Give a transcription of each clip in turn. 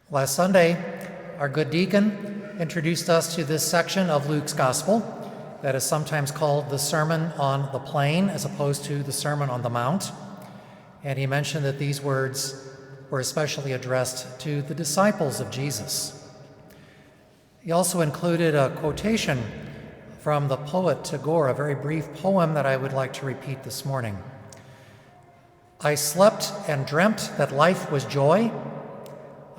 Last Sunday, our good deacon introduced us to this section of Luke's Gospel that is sometimes called the Sermon on the Plain as opposed to the Sermon on the Mount. And he mentioned that these words were especially addressed to the disciples of Jesus. He also included a quotation from the poet Tagore, a very brief poem that I would like to repeat this morning. I slept and dreamt that life was joy.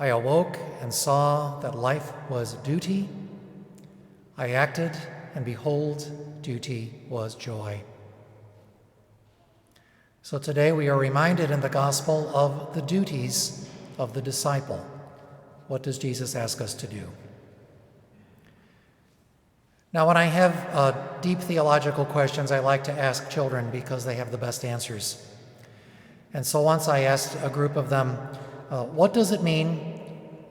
I awoke and saw that life was duty. I acted, and behold, duty was joy. So today we are reminded in the gospel of the duties of the disciple. What does Jesus ask us to do? Now, when I have deep theological questions, I like to ask children because they have the best answers. And so once I asked a group of them, what does it mean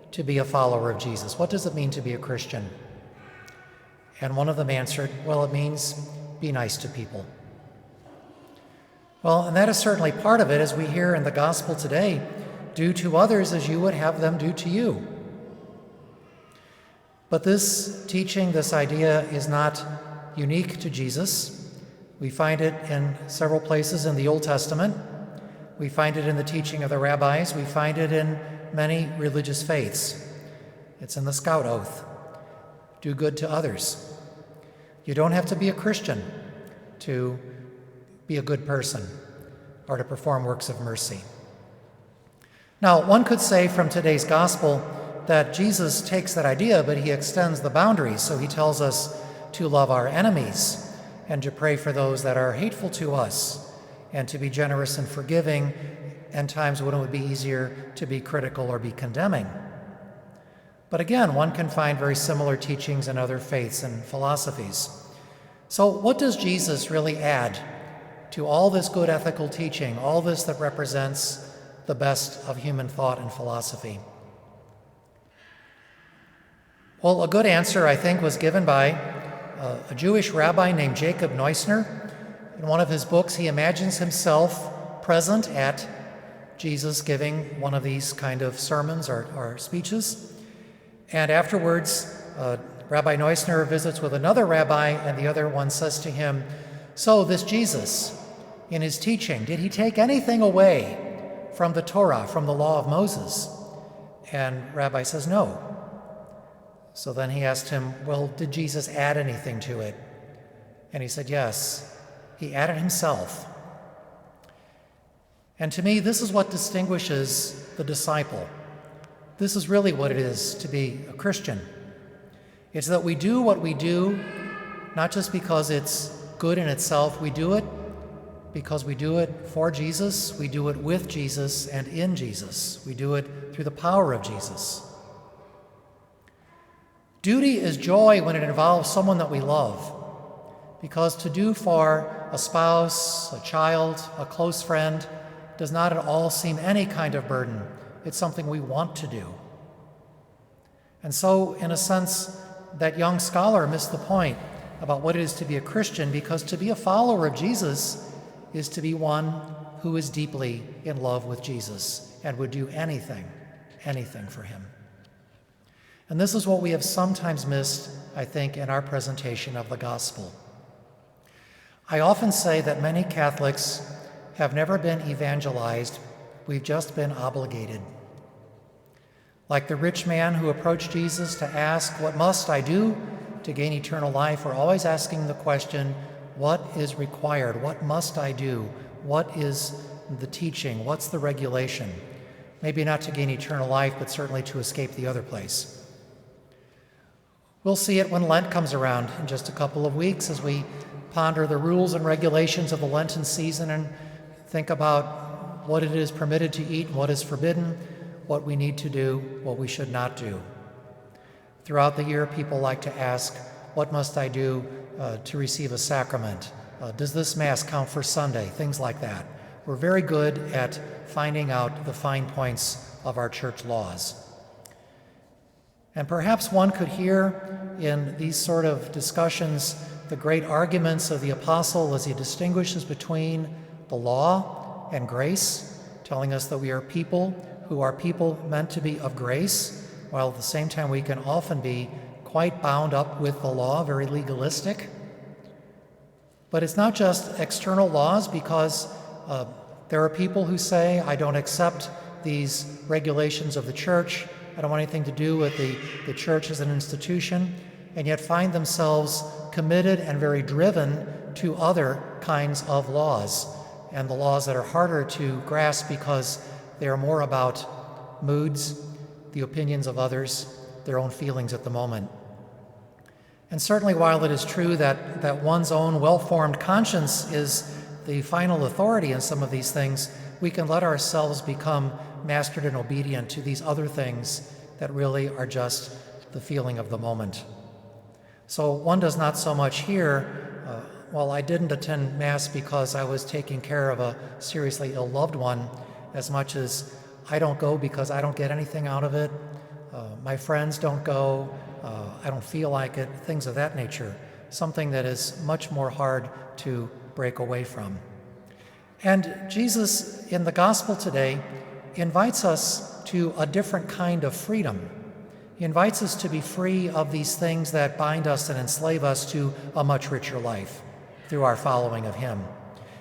to be a follower of Jesus? What does it mean to be a Christian? And one of them answered, well, it means be nice to people. Well, and that is certainly part of it, as we hear in the gospel today, do to others as you would have them do to you. But this teaching, this idea, is not unique to Jesus. We find it in several places in the Old Testament. We find it in the teaching of the rabbis. We find it in many religious faiths. It's in the Scout Oath. Do good to others. You don't have to be a Christian to be a good person or to perform works of mercy. Now, one could say from today's gospel that Jesus takes that idea, but he extends the boundaries. So he tells us to love our enemies and to pray for those that are hateful to us and to be generous and forgiving in times when it would be easier to be critical or be condemning. But again, one can find very similar teachings in other faiths and philosophies. So what does Jesus really add to all this good ethical teaching, all this that represents the best of human thought and philosophy? Well, a good answer, I think, was given by a Jewish rabbi named Jacob Neusner. In one of his books, he imagines himself present at Jesus giving one of these kind of sermons or speeches. And afterwards, Rabbi Neusner visits with another rabbi, and the other one says to him, so this Jesus, in his teaching, did he take anything away from the Torah, from the law of Moses? And Rabbi says, no. So then he asked him, well, did Jesus add anything to it? And he said, yes. He added himself. And to me, this is what distinguishes the disciple. This is really what it is to be a Christian. It's that we do what we do, not just because it's good in itself. We do it because we do it for Jesus. We do it with Jesus and in Jesus. We do it through the power of Jesus. Duty is joy when it involves someone that we love. Because to do for a spouse, a child, a close friend, does not at all seem any kind of burden. It's something we want to do. And so, in a sense, that young scholar missed the point about what it is to be a Christian, because to be a follower of Jesus is to be one who is deeply in love with Jesus and would do anything for him. And this is what we have sometimes missed, I think, in our presentation of the gospel. I often say that many Catholics have never been evangelized, we've just been obligated. Like the rich man who approached Jesus to ask, what must I do to gain eternal life? We're always asking the question, what is required? What must I do? What is the teaching? What's the regulation? Maybe not to gain eternal life, but certainly to escape the other place. We'll see it when Lent comes around in just a couple of weeks as we ponder the rules and regulations of the Lenten season and think about what it is permitted to eat and what is forbidden, what we need to do, what we should not do. Throughout the year, people like to ask, what must I do to receive a sacrament? Does this Mass count for Sunday? Things like that. We're very good at finding out the fine points of our church laws. And perhaps one could hear in these sort of discussions the great arguments of the apostle as he distinguishes between the law and grace, telling us that we are people who are people meant to be of grace, while at the same time we can often be quite bound up with the law, very legalistic. But it's not just external laws, because there are people who say, I don't accept these regulations of the church, I don't want anything to do with the church as an institution, and yet find themselves committed and very driven to other kinds of laws, and the laws that are harder to grasp because they are more about moods, the opinions of others, their own feelings at the moment. And certainly, while it is true that one's own well-formed conscience is the final authority in some of these things, we can let ourselves become mastered and obedient to these other things that really are just the feeling of the moment. So one does not so much hear, well, I didn't attend Mass because I was taking care of a seriously ill loved one, as much as I don't go because I don't get anything out of it, my friends don't go, I don't feel like it, things of that nature, something that is much more hard to break away from. And Jesus, in the gospel today, invites us to a different kind of freedom. He invites us to be free of these things that bind us and enslave us to a much richer life through our following of him.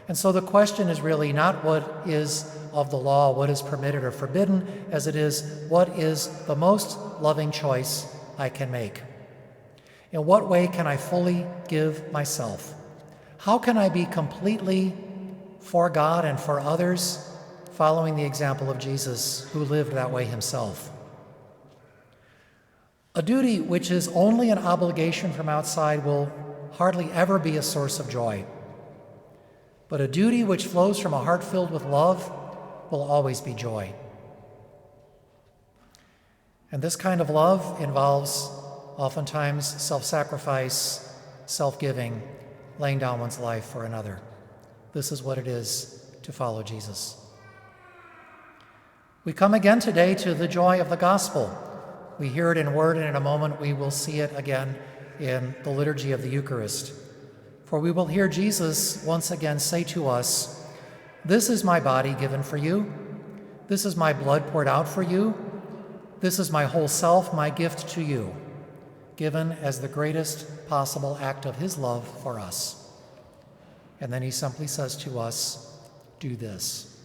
And so the question is really not what is of the law, what is permitted or forbidden, as it is what is the most loving choice I can make. In what way can I fully give myself? How can I be completely for God and for others, following the example of Jesus, who lived that way himself? A duty which is only an obligation from outside will hardly ever be a source of joy. But a duty which flows from a heart filled with love will always be joy. And this kind of love involves oftentimes self-sacrifice, self-giving, laying down one's life for another. This is what it is to follow Jesus. We come again today to the joy of the gospel. We hear it in word, and in a moment we will see it again in the liturgy of the Eucharist. For we will hear Jesus once again say to us, "This is my body given for you. This is my blood poured out for you. This is my whole self, my gift to you, given as the greatest possible act of his love for us." And then he simply says to us, "Do this."